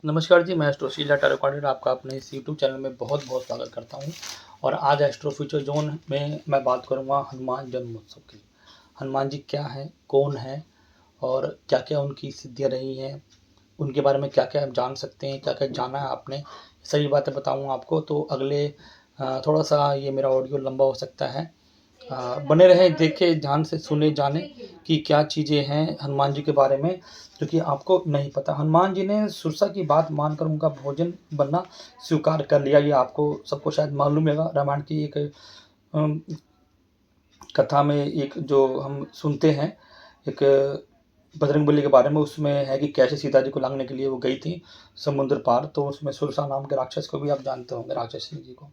नमस्कार जी, मैं एस्ट्रोशीला टैरोकार्डियर आपका अपने इस यूट्यूब चैनल में बहुत बहुत स्वागत करता हूं। और आज एस्ट्रो फ्यूचर जोन में मैं बात करूंगा हनुमान जन्मोत्सव की। हनुमान जी क्या हैं, कौन हैं और क्या क्या उनकी सिद्धियां रही हैं, उनके बारे में क्या क्या आप जान सकते हैं, क्या क्या जाना है आपने, सभी बातें बताऊंगा आपको। तो अगले थोड़ा सा ये मेरा ऑडियो लंबा हो सकता है, बने रहे, देखे, ध्यान से सुने, जाने कि क्या चीज़ें हैं हनुमान जी के बारे में जो कि आपको नहीं पता। हनुमान जी ने सुरसा की बात मानकर उनका भोजन बनना स्वीकार कर लिया। ये आपको सबको शायद मालूम है। रामायण की एक अम, कथा में एक जो हम सुनते हैं, एक बजरंगबली के बारे में, उसमें है कि कैसे सीता जी को लांघने के लिए वो गई थी समुद्र पार। तो उसमें सुरसा नाम के राक्षस को भी आप जानते होंगे, राक्षसी जी को।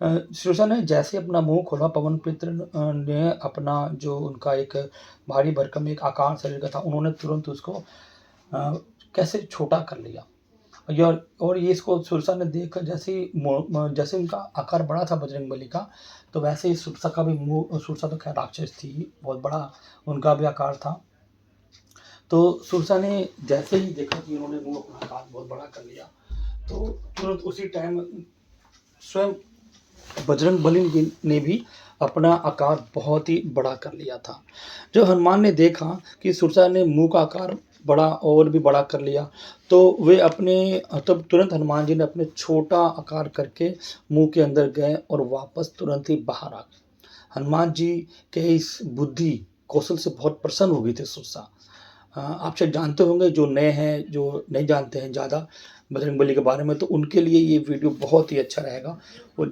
सुरसा ने जैसे अपना मुंह खोला, पवन पुत्र ने अपना जो उनका एक भारी भरकम एक आकार शरीर का था, उन्होंने तुरंत उसको कैसे छोटा कर लिया। और ये इसको सुरसा ने देखकर जैसे उनका आकार बड़ा था बजरंगबली का, तो वैसे ही सुरसा का भी मुंह, सुरसा तो खैर राक्षस थी, बहुत बड़ा उनका भी आकार था। तो सुरसा ने जैसे ही देखा कि उन्होंने मुंह अपना आकार बहुत बड़ा कर लिया, तो तुरंत उसी टाइम स्वयं बजरंगबली ने भी अपना आकार बहुत ही बड़ा कर लिया था। जब हनुमान ने देखा कि सुरसा ने मुंह का आकार बड़ा और भी बड़ा कर लिया, तो वे अपने तब तुरंत हनुमान जी ने अपने छोटा आकार करके मुंह के अंदर गए और वापस तुरंत ही बाहर आ गए। हनुमान जी के इस बुद्धि कौशल से बहुत प्रसन्न हो गई थी सुरसा। आप शायद जानते होंगे, जो नए हैं, जो नहीं जानते हैं ज़्यादा बजरंगबली के बारे में, तो उनके लिए ये वीडियो बहुत ही अच्छा रहेगा। वो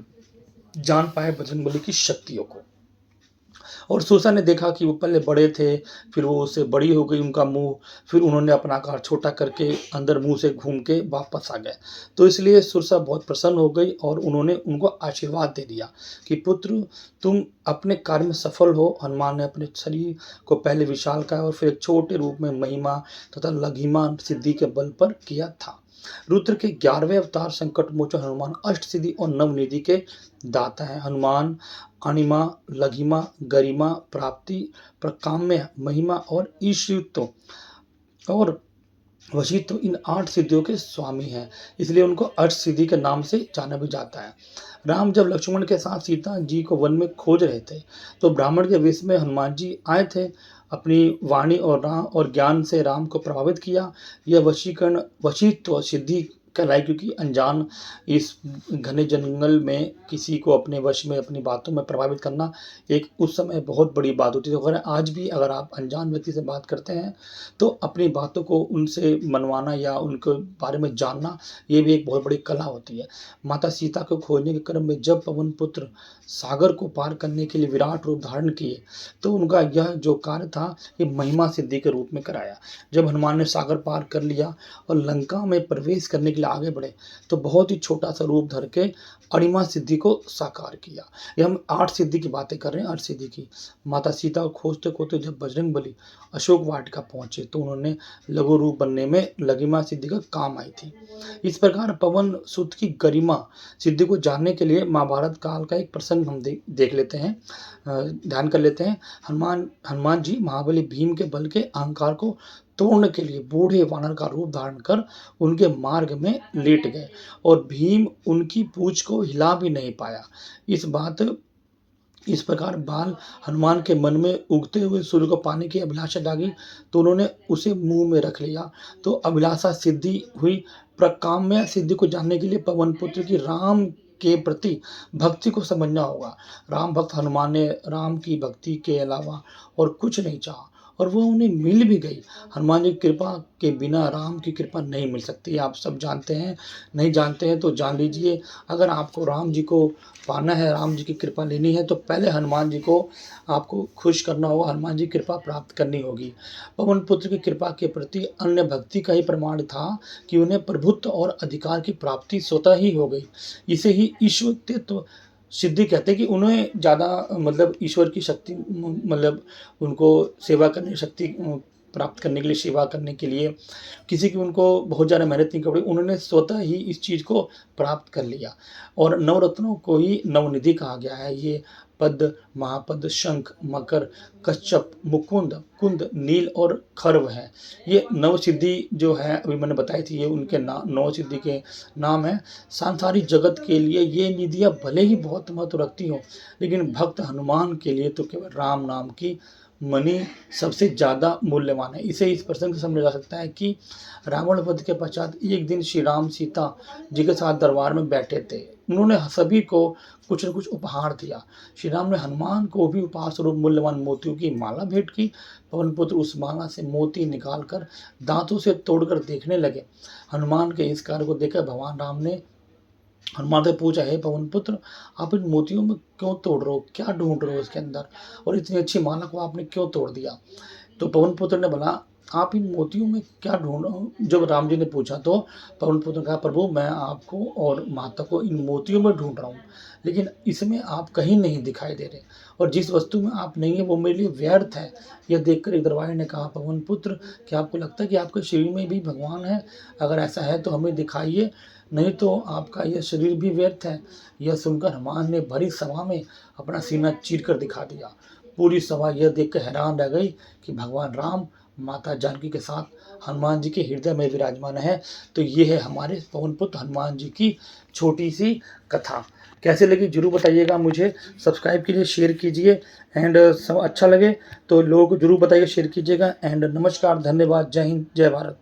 जान पाए बजरंगबली की शक्तियों को। और सुरसा ने देखा कि वो पहले बड़े थे, फिर वो उससे बड़ी हो गई उनका मुंह, फिर उन्होंने अपना आकार छोटा करके अंदर मुंह से घूम के वापस आ गए। तो इसलिए सुरसा बहुत प्रसन्न हो गई और उन्होंने उनको आशीर्वाद दे दिया कि पुत्र, तुम अपने कार्य में सफल हो। हनुमान ने अपने शरीर को पहले विशालकाय और फिर एक छोटे रूप में महिमा तथा लघिमा सिद्धि के बल पर किया था। रुद्र के 11वें अवतार संकट मोचन हनुमान अष्ट सिद्धि और नवनिधि के दाता है। हनुमान अणिमा, लघिमा, गरिमा, प्राप्ति, प्रकाम्य, महिमा और ईशित्व और वशित्व, इन 8 सिद्धियों के स्वामी हैं। इसलिए उनको अष्ट सिद्धि के नाम से जाना भी जाता है। राम जब लक्ष्मण के साथ सीता जी को वन में खोज रहे थे, तो ब्राह्मण के वेश में हनुमान जी आए थे। अपनी वाणी और ज्ञान से राम को प्रभावित किया। यह वशीकरण वशित्व सिद्धि कहलाई, क्योंकि अनजान इस घने जंगल में किसी को अपने वश में अपनी बातों में प्रभावित करना एक उस समय बहुत बड़ी बात होती थी। अगर आज भी अगर आप अनजान व्यक्ति से बात करते हैं, तो अपनी बातों को उनसे मनवाना या उनके बारे में जानना, ये भी एक बहुत बड़ी कला होती है। माता सीता को खोजने के क्रम में जब पवन पुत्र सागर को पार करने के लिए विराट रूप धारण किए, तो उनका यह जो कार्य था, ये महिमा सिद्धि के रूप में कराया। जब हनुमान ने सागर पार कर लिया और लंका में प्रवेश करने के लिए आगे बढ़े, तो बहुत ही छोटा सा रूप धर के अणिमा सिद्धि को साकार किया। ये हम 8 सिद्धि की बातें कर रहे हैं, 8 सिद्धि की। माता सीता को खोजते खोजते जब बजरंगबली अशोक वाटिका पहुंचे, तो उन्होंने लघु रूप बनने में लघिमा सिद्धि का काम आई थी। इस प्रकार पवन सुत की गरिमा सिद्धि को जानने के लिए महाभारत काल का एक प्रसंग हम देख लेते हैं, ध्यान कर लेते हैं। हनुमान जी महाबली भीम के बल के अहंकार को तोड़ने के लिए बूढ़े वानर का रूप धारण कर उनके मार्ग में लेट गए और भीम उनकी पूंछ को हिला भी नहीं पाया। इस प्रकार बाल हनुमान के मन में उगते हुए सूर्य को पाने की अभिलाषा जागी, तो उन्होंने उसे मुंह में रख लिया, तो अभिलाषा सिद्धि हुई। प्रकाम्य सिद्धि को जानने के लिए पवन पुत्र की राम के प्रति भक्ति को समझना होगा। राम भक्त हनुमान ने राम की भक्ति के अलावा और कुछ नहीं चाहा, और वो उन्हें मिल भी गई। हनुमान जी की कृपा के बिना राम की कृपा नहीं मिल सकती, आप सब जानते हैं। नहीं जानते हैं तो जान लीजिए। अगर आपको राम जी को पाना है, राम जी की कृपा लेनी है, तो पहले हनुमान जी को आपको खुश करना होगा, हनुमान जी की कृपा प्राप्त करनी होगी। पवन पुत्र की कृपा के प्रति अन्य भक्ति का ही प्रमाण था कि उन्हें प्रभुत्व और अधिकार की प्राप्ति स्वतः ही हो गई। इसे ही ईश्वरत्व सिद्धि कहते हैं कि उन्हें ज़्यादा मतलब ईश्वर की शक्ति, मतलब उनको सेवा करने की शक्ति प्राप्त करने के लिए, सेवा करने के लिए किसी की उनको बहुत ज़्यादा मेहनत नहीं करनी पड़ी, उन्होंने स्वतः ही इस चीज़ को प्राप्त कर लिया। और नवरत्नों को ही नवनिधि कहा गया है। ये पद्म, महापद्म, शंख, मकर, कच्छप, मुकुंद, कुंद, नील और खर्व है। ये नवसिद्धि जो है अभी मैंने बताई थी, ये उनके नवसिद्धि के नाम है। सांसारिक जगत के लिए ये निधियाँ भले ही बहुत महत्व रखती हो, लेकिन भक्त हनुमान के लिए तो केवल राम नाम की मणि सबसे ज़्यादा मूल्यवान है। इसे इस प्रसंग से समझा जा सकता है कि रावण वध के पश्चात एक दिन श्री राम सीता जी के साथ दरबार में बैठे थे। उन्होंने सभी को कुछ न कुछ उपहार दिया। श्री राम ने हनुमान को भी उपहार स्वरूप मूल्यवान मोतियों की माला भेंट की। पवन पुत्र उस माला से मोती निकालकर दांतों से तोड़कर देखने लगे। हनुमान के इस कार्य को देखकर भगवान राम ने हनुमान से पूछा, हे पवन पुत्र, आप इन मोतियों में क्यों तोड़ रहे हो, क्या ढूंढ रहे हो इसके अंदर, और इतनी अच्छी माला को आपने क्यों तोड़ दिया। तो पवन पुत्र ने बोला, आप इन मोतियों में क्या ढूंढ रहे हो। जब राम जी ने पूछा तो पवन पुत्र ने कहा, प्रभु मैं आपको और माता को इन मोतियों में ढूंढ रहा हूँ, लेकिन इसमें आप कहीं नहीं दिखाई दे रहे, और जिस वस्तु में आप नहीं है वो मेरे लिए व्यर्थ है। यह देखकर एक दरबारी ने कहा, पवन पुत्र, क्या आपको लगता है कि आपके शरीर में भी भगवान है? अगर ऐसा है तो हमें दिखाइए, नहीं तो आपका यह शरीर भी व्यर्थ है। यह सुनकर हनुमान ने भरी सभा में अपना सीना चीर कर दिखा दिया। पूरी सभा यह देखकर हैरान रह गई कि भगवान राम माता जानकी के साथ हनुमान जी के हृदय में विराजमान है। तो ये है हमारे पवन पुत्र हनुमान जी की छोटी सी कथा। कैसे लगी जरूर बताइएगा मुझे। सब्सक्राइब कीजिए, शेयर कीजिए, एंड सब अच्छा लगे तो लोग जरूर बताइए, शेयर कीजिएगा। एंड नमस्कार, धन्यवाद, जय हिंद, जय भारत।